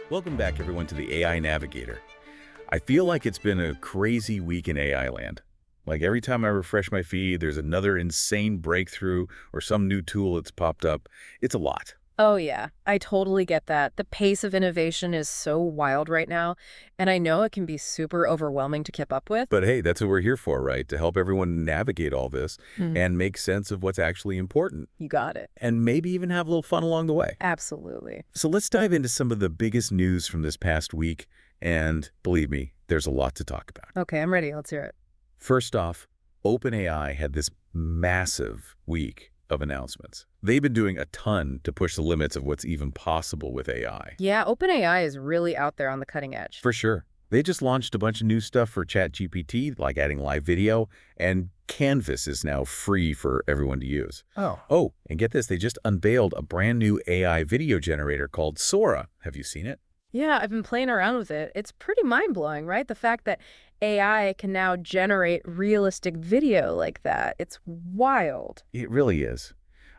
Welcome back, everyone, to the AI Navigator. I feel like it's been a crazy week in AI land. Like every time I refresh my feed, there's another insane breakthrough or some new tool that's popped up. It's a lot. Oh, yeah. I totally get that. The pace of innovation is so wild right now, and I know it can be super overwhelming to keep up with. But hey, that's what we're here for, right? To help everyone navigate all this Mm, and make sense of what's actually important, you got it. and maybe even have a little fun along the way. Absolutely. So let's dive into some of the biggest news from this past week. And believe me, there's a lot to talk about. Okay, I'm ready. Let's hear it. First off, OpenAI had this massive week of announcements. They've been doing a ton to push the limits of what's even possible with AI. Yeah, OpenAI is really out there on the cutting edge. For sure. They just launched a bunch of new stuff for ChatGPT, like adding live video, and Canvas is now free for everyone to use. Oh. Oh, and get this, they just unveiled a brand new AI video generator called Sora. Have you seen it? Yeah, I've been playing around with it. It's pretty mind-blowing, right? The fact that AI can now generate realistic video like that. It's wild. It really is.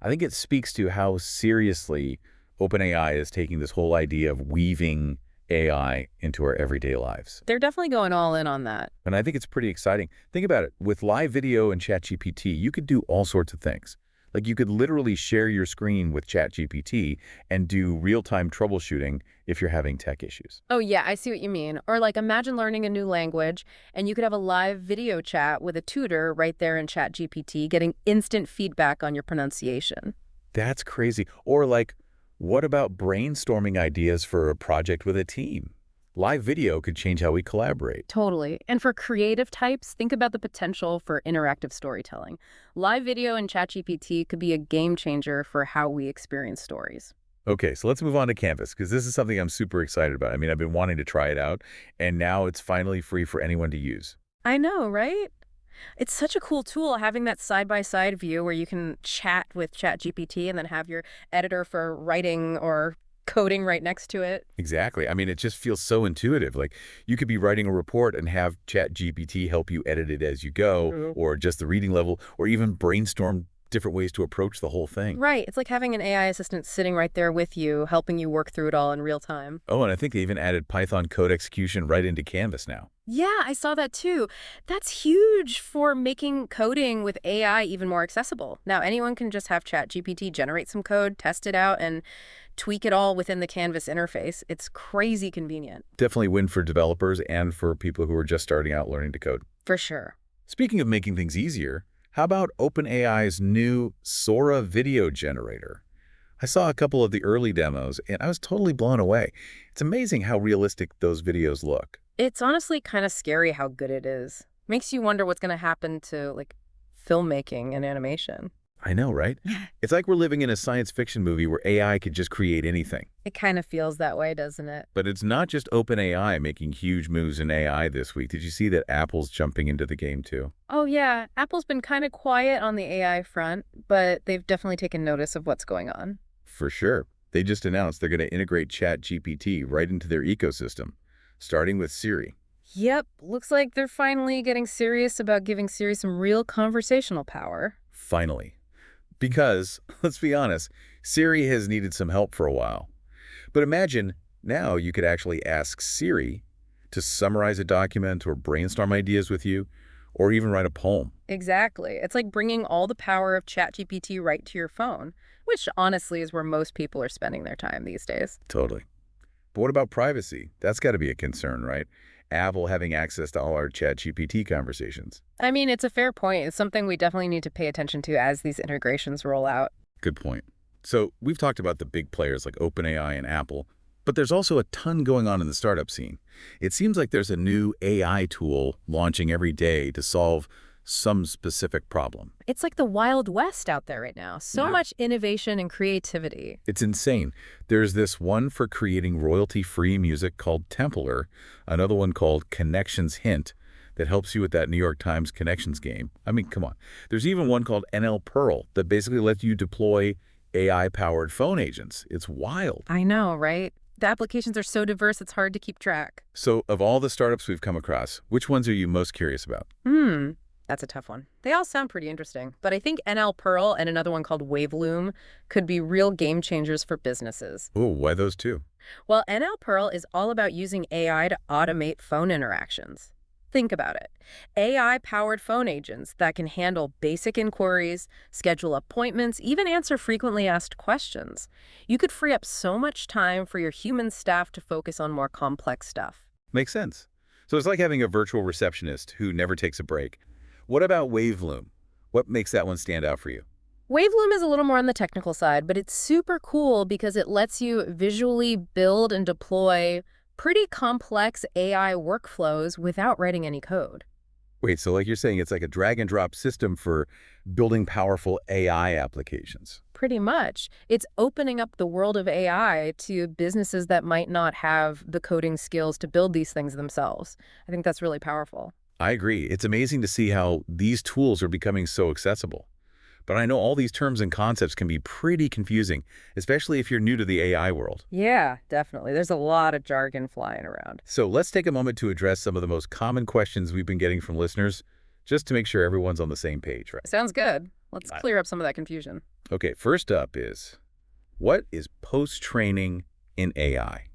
I think it speaks to how seriously OpenAI is taking this whole idea of weaving AI into our everyday lives. They're definitely going all in on that. And I think it's pretty exciting. Think about it. With live video and ChatGPT, you could do all sorts of things. Like you could literally share your screen with ChatGPT and do real-time troubleshooting if you're having tech issues. Oh, yeah, I see what you mean. Or like imagine learning a new language and you could have a live video chat with a tutor right there in ChatGPT, getting instant feedback on your pronunciation. That's crazy. Or like, what about brainstorming ideas for a project with a team? Live video could change how we collaborate. Totally. And for creative types, think about the potential for interactive storytelling. Live video in ChatGPT could be a game changer for how we experience stories. Okay, so let's move on to Canvas, because this is something I'm super excited about. I mean, I've been wanting to try it out, and now it's finally free for anyone to use. I know, right? It's such a cool tool having that side-by-side view where you can chat with ChatGPT and then have your editor for writing or coding right next to it. Exactly. I mean, it just feels so intuitive. Like you could be writing a report and have ChatGPT help you edit it as you go, Mhm. or adjust the reading level, or even brainstorm different ways to approach the whole thing. Right. It's like having an AI assistant sitting right there with you, helping you work through it all in real time. Oh, and I think they even added Python code execution right into Canvas now. Yeah, I saw that too. That's huge for making coding with AI even more accessible. Now, anyone can just have ChatGPT generate some code, test it out, and tweak it all within the Canvas interface. It's crazy convenient. Definitely win for developers and for people who are just starting out learning to code. For sure. Speaking of making things easier, how about OpenAI's new Sora video generator? I saw a couple of the early demos, and I was totally blown away. It's amazing how realistic those videos look. It's honestly kind of scary how good it is. Makes you wonder what's going to happen to like filmmaking and animation. I know, right? It's like we're living in a science fiction movie where AI could just create anything. It kind of feels that way, doesn't it? But it's not just OpenAI making huge moves in AI this week. Did you see that Apple's jumping into the game too? Oh, yeah. Apple's been kind of quiet on the AI front, but they've definitely taken notice of what's going on. For sure. They just announced they're going to integrate ChatGPT right into their ecosystem, starting with Siri. Yep, looks like they're finally getting serious about giving Siri some real conversational power. Finally. Because, let's be honest, Siri has needed some help for a while. But imagine now you could actually ask Siri to summarize a document or brainstorm ideas with you, or even write a poem. Exactly. It's like bringing all the power of ChatGPT right to your phone, which honestly is where most people are spending their time these days. Totally. But what about privacy? That's got to be a concern, right? Apple having access to all our ChatGPT conversations. I mean, it's a fair point. It's something we definitely need to pay attention to as these integrations roll out. Good point. So we've talked about the big players like OpenAI and Apple, but there's also a ton going on in the startup scene. It seems like there's a new AI tool launching every day to solve some specific problem. It's like the Wild West out there right now. So Yeah. much innovation and creativity. It's insane. There's this one for creating royalty-free music called Templar, another one called Connections Hint that helps you with that New York Times connections game. I mean, come on. There's even one called NL Pearl that basically lets you deploy AI-powered phone agents. It's wild. I know, right? The applications are so diverse, it's hard to keep track. So of all the startups we've come across, which ones are you most curious about? That's a tough one. They all sound pretty interesting, but I think NL Pearl and another one called Waveloom could be real game changers for businesses. Oh, why those two? Well, NL Pearl is all about using AI to automate phone interactions. Think about it. AI-powered phone agents that can handle basic inquiries, schedule appointments, even answer frequently asked questions. You could free up so much time for your human staff to focus on more complex stuff. Makes sense. So it's like having a virtual receptionist who never takes a break. What about Waveloom? What makes that one stand out for you? Waveloom is a little more on the technical side, but it's super cool because it lets you visually build and deploy pretty complex AI workflows without writing any code. Wait, so like you're saying it's like a drag and drop system for building powerful AI applications. Pretty much. It's opening up the world of AI to businesses that might not have the coding skills to build these things themselves. I think that's really powerful. I agree. It's amazing to see how these tools are becoming so accessible. But I know all these terms and concepts can be pretty confusing, especially if you're new to the AI world. Yeah, definitely. There's a lot of jargon flying around. So let's take a moment to address some of the most common questions we've been getting from listeners, just to make sure everyone's on the same page, right? Sounds good. Let's Got it. clear up some of that confusion. Okay, first up is, what is post-training in AI?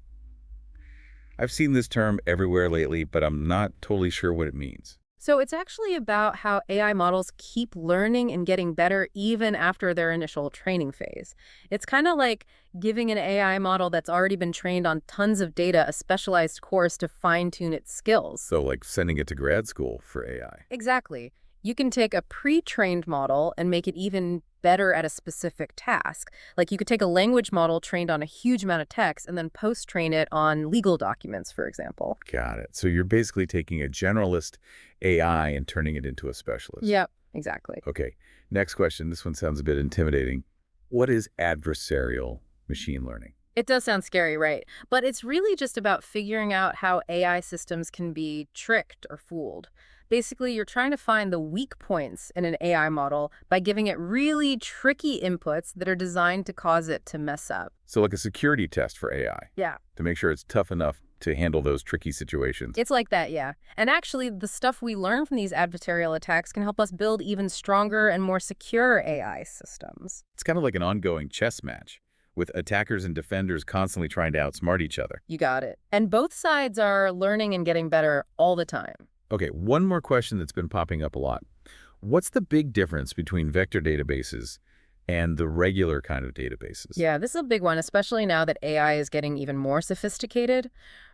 I've seen this term everywhere lately, but I'm not totally sure what it means. So it's actually about how AI models keep learning and getting better even after their initial training phase. It's kind of like giving an AI model that's already been trained on tons of data a specialized course to fine-tune its skills. So like sending it to grad school for AI. Exactly. You can take a pre-trained model and make it even better at a specific task. Like you could take a language model trained on a huge amount of text and then post-train it on legal documents, for example. Got it. So you're basically taking a generalist AI and turning it into a specialist. Yep, exactly. Okay, next question. This one sounds a bit intimidating. What is adversarial machine learning? It does sound scary, right? But it's really just about figuring out how AI systems can be tricked or fooled. Basically, you're trying to find the weak points in an AI model by giving it really tricky inputs that are designed to cause it to mess up. So like a security test for AI Yeah, to make sure it's tough enough to handle those tricky situations. it's like that, yeah. And actually, the stuff we learn from these adversarial attacks can help us build even stronger and more secure AI systems. It's kind of like an ongoing chess match, with attackers and defenders constantly trying to outsmart each other. You got it. And both sides are learning and getting better all the time. Okay, one more question that's been popping up a lot. What's the big difference between vector databases and the regular kind of databases? Yeah, this is a big one, especially now that AI is getting even more sophisticated.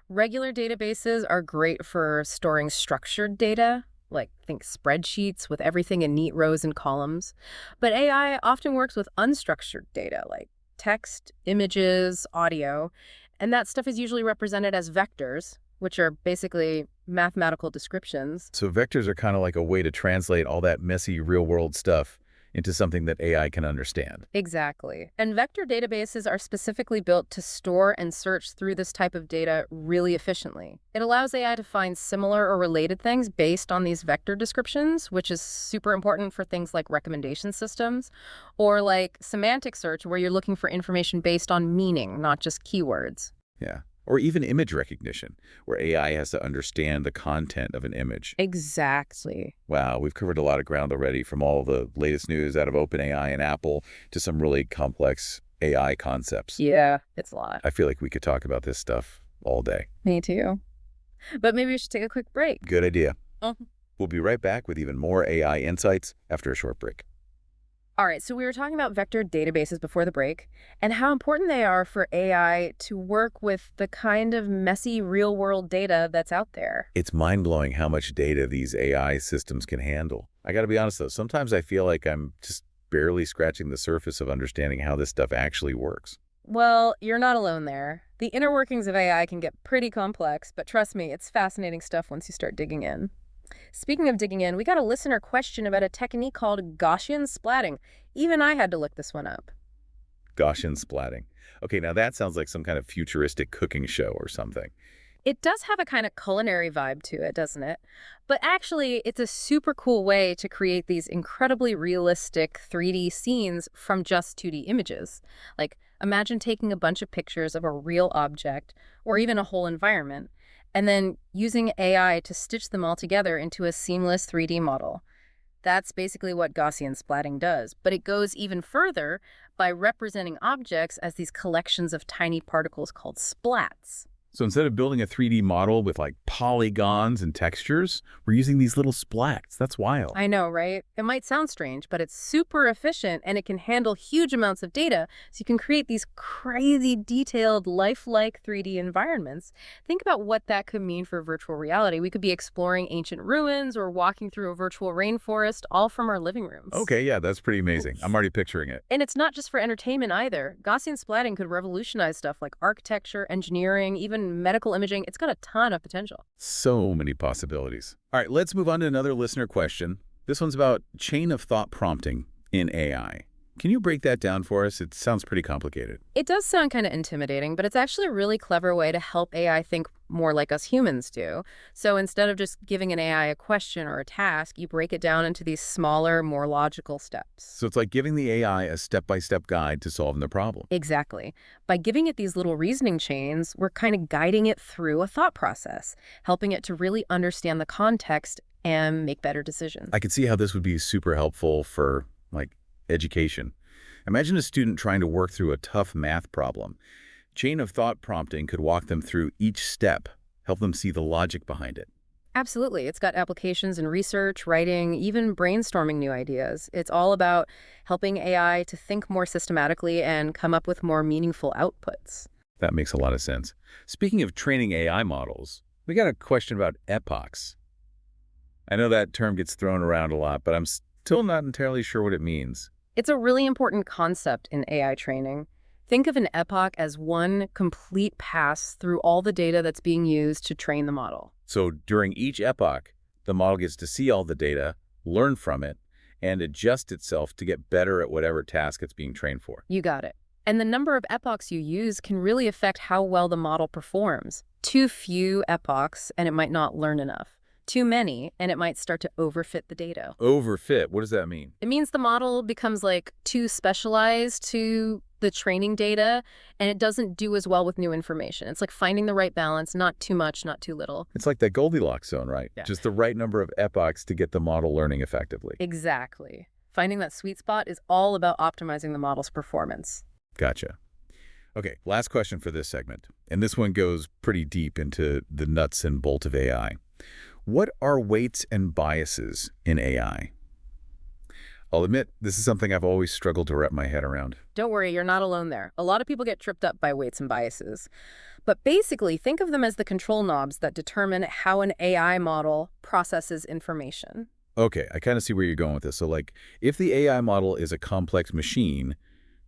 Regular databases are great for storing structured data, like think spreadsheets with everything in neat rows and columns. But AI often works with unstructured data, like text, images, audio, and that stuff is usually represented as vectors, which are basically mathematical descriptions. So vectors are kind of like a way to translate all that messy real-world stuff into something that AI can understand. Exactly. And vector databases are specifically built to store and search through this type of data really efficiently. It allows AI to find similar or related things based on these vector descriptions, which is super important for things like recommendation systems, or like semantic search, where you're looking for information based on meaning, not just keywords. Yeah. Or even image recognition, where AI has to understand the content of an image. Exactly. Wow, we've covered a lot of ground already, from all the latest news out of OpenAI and Apple to some really complex AI concepts. Yeah, it's a lot. I feel like we could talk about this stuff all day. Me too. But maybe we should take a quick break. Good idea. Mhm. We'll be right back with even more AI insights after a short break. All right, so we were talking about vector databases before the break and how important they are for AI to work with the kind of messy real-world data that's out there. It's mind-blowing how much data these AI systems can handle. I gotta be honest though, sometimes I feel like I'm just barely scratching the surface of understanding how this stuff actually works. Well, you're not alone there. The inner workings of AI can get pretty complex, but trust me, it's fascinating stuff once you start digging in. Speaking of digging in, we got a listener question about a technique called Gaussian splatting. Even I had to look this one up. Gaussian splatting. Okay, now that sounds like some kind of futuristic cooking show or something. It does have a kind of culinary vibe to it, doesn't it? But actually, it's a super cool way to create these incredibly realistic 3D scenes from just 2D images. Like, imagine taking a bunch of pictures of a real object or even a whole environment, and then using AI to stitch them all together into a seamless 3D model. That's basically what Gaussian splatting does, but it goes even further by representing objects as these collections of tiny particles called splats. So instead of building a 3D model with like polygons and textures, we're using these little splats. That's wild. I know, right? It might sound strange, but it's super efficient and it can handle huge amounts of data, so you can create these crazy detailed, lifelike 3D environments. Think about what that could mean for virtual reality. We could be exploring ancient ruins or walking through a virtual rainforest, all from our living rooms. Okay, yeah, that's pretty amazing. I'm already picturing it. And it's not just for entertainment either. Gaussian splatting could revolutionize stuff like architecture, engineering, even medical imaging. It's got a ton of potential. So many possibilities. All right, let's move on to another listener question. This one's about chain of thought prompting in AI. Can you break that down for us? It sounds pretty complicated. It does sound kind of intimidating, but it's actually a really clever way to help AI think more like us humans do. So instead of just giving an AI a question or a task, you break it down into these smaller, more logical steps. So it's like giving the AI a step-by-step guide to solving the problem. Exactly. By giving it these little reasoning chains, we're kind of guiding it through a thought process, helping it to really understand the context and make better decisions. I could see how this would be super helpful for, like, education. Imagine a student trying to work through a tough math problem. Chain of thought prompting could walk them through each step, help them see the logic behind it. Absolutely. It's got applications in research, writing, even brainstorming new ideas. It's all about helping AI to think more systematically and come up with more meaningful outputs. That makes a lot of sense. Speaking of training AI models, we got a question about epochs. I know that term gets thrown around a lot, but I'm still not entirely sure what it means. It's a really important concept in AI training. Think of an epoch as one complete pass through all the data that's being used to train the model. So during each epoch, the model gets to see all the data, learn from it, and adjust itself to get better at whatever task it's being trained for. You got it. And the number of epochs you use can really affect how well the model performs. Too few epochs, and it might not learn enough. Too many, and it might start to overfit the data. Overfit, what does that mean? It means the model becomes like too specialized to the training data, and it doesn't do as well with new information. It's like finding the right balance, not too much, not too little. It's like that Goldilocks zone, right? Yeah. Just the right number of epochs to get the model learning effectively. Exactly. Finding that sweet spot is all about optimizing the model's performance. Gotcha. Okay, last question for this segment. And this one goes pretty deep into the nuts and bolts of AI. What are weights and biases in AI? I'll admit, this is something I've always struggled to wrap my head around. Don't worry, you're not alone there. A lot of people get tripped up by weights and biases. But basically, think of them as the control knobs that determine how an AI model processes information. Okay, I kind of see where you're going with this. So like, if the AI model is a complex machine,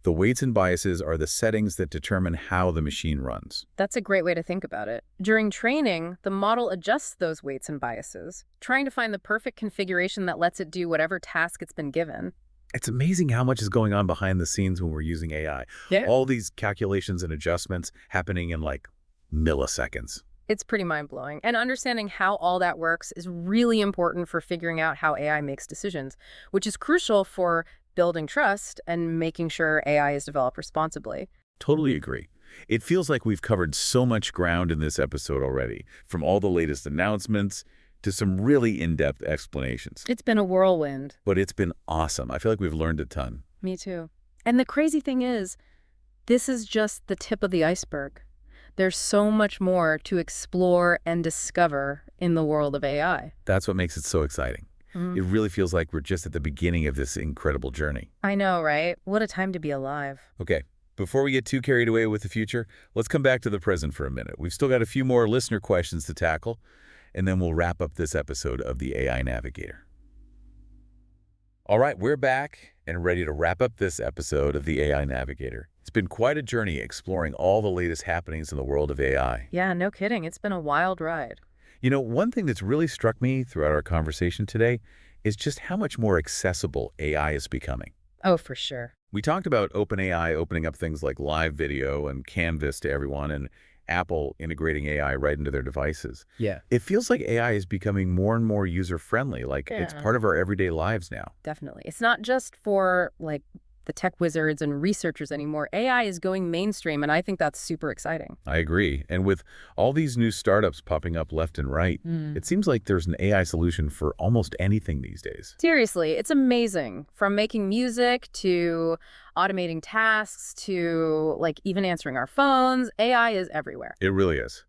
the weights and biases are the settings that determine how the machine runs. That's a great way to think about it. During training, the model adjusts those weights and biases, trying to find the perfect configuration that lets it do whatever task it's been given. It's amazing how much is going on behind the scenes when we're using AI. Yeah. All these calculations and adjustments happening in like milliseconds. It's pretty mind-blowing. And understanding how all that works is really important for figuring out how AI makes decisions, which is crucial for building trust and making sure AI is developed responsibly. Totally agree. It feels like we've covered so much ground in this episode already, from all the latest announcements to some really in-depth explanations. It's been a whirlwind. But it's been awesome. I feel like we've learned a ton. Me too. And the crazy thing is, this is just the tip of the iceberg. There's so much more to explore and discover in the world of AI. That's what makes it so exciting. It really feels like we're just at the beginning of this incredible journey. I know, right? What a time to be alive. Okay, before we get too carried away with the future, let's come back to the present for a minute. We've still got a few more listener questions to tackle, and then we'll wrap up this episode of the AI Navigator. All right, we're back and ready to wrap up this episode of the AI Navigator. It's been quite a journey exploring all the latest happenings in the world of AI. Yeah, no kidding. It's been a wild ride. You know, one thing that's really struck me throughout our conversation today is just how much more accessible AI is becoming. Oh, for sure. We talked about OpenAI opening up things like live video and Canvas to everyone, and Apple integrating AI right into their devices. Yeah. It feels like AI is becoming more and more user-friendly, like it's Yeah. part of our everyday lives now. Definitely. It's not just for, like, the tech wizards and researchers anymore. AI is going mainstream, and I think that's super exciting. I agree. And with all these new startups popping up left and right, it seems like there's an AI solution for almost anything these days. Seriously, it's amazing. From making music to automating tasks to like even answering our phones, AI is everywhere. It really is.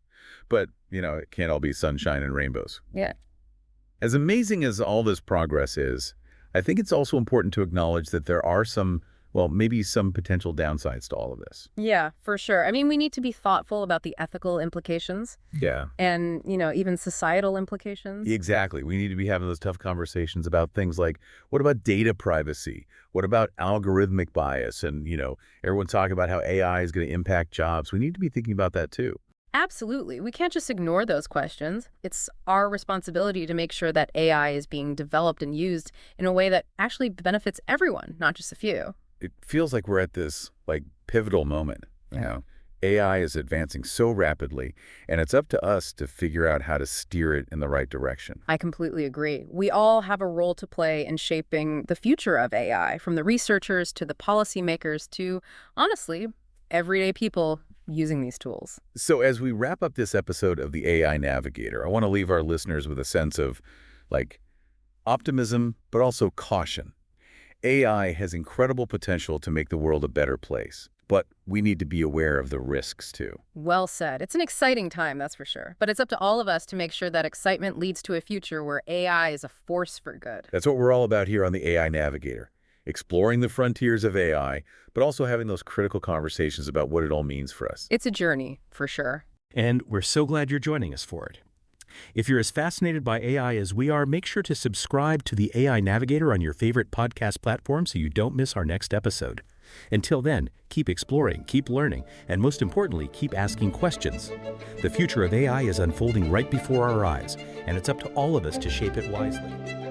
But, it can't all be sunshine and rainbows. Yeah. As amazing as all this progress is, I think it's also important to acknowledge that there are maybe some potential downsides to all of this. Yeah, for sure. I mean, we need to be thoughtful about the ethical implications Yeah. and, even societal implications. Exactly. We need to be having those tough conversations about things like, what about data privacy? What about algorithmic bias? And, everyone's talking about how AI is going to impact jobs. We need to be thinking about that too. Absolutely. We can't just ignore those questions. It's our responsibility to make sure that AI is being developed and used in a way that actually benefits everyone, not just a few. It feels like we're at this, pivotal moment. AI is advancing so rapidly, and it's up to us to figure out how to steer it in the right direction. I completely agree. We all have a role to play in shaping the future of AI, from the researchers to the policymakers to, honestly, everyday people using these tools. So as we wrap up this episode of the AI Navigator, I want to leave our listeners with a sense of, optimism, but also caution. AI has incredible potential to make the world a better place, but we need to be aware of the risks too. Well said. It's an exciting time, that's for sure. But it's up to all of us to make sure that excitement leads to a future where AI is a force for good. That's what we're all about here on the AI Navigator. Exploring the frontiers of AI, but also having those critical conversations about what it all means for us. It's a journey, for sure. And we're so glad you're joining us for it. If you're as fascinated by AI as we are, make sure to subscribe to the AI Navigator on your favorite podcast platform so you don't miss our next episode. Until then, keep exploring, keep learning, and most importantly, keep asking questions. The future of AI is unfolding right before our eyes, and it's up to all of us to shape it wisely.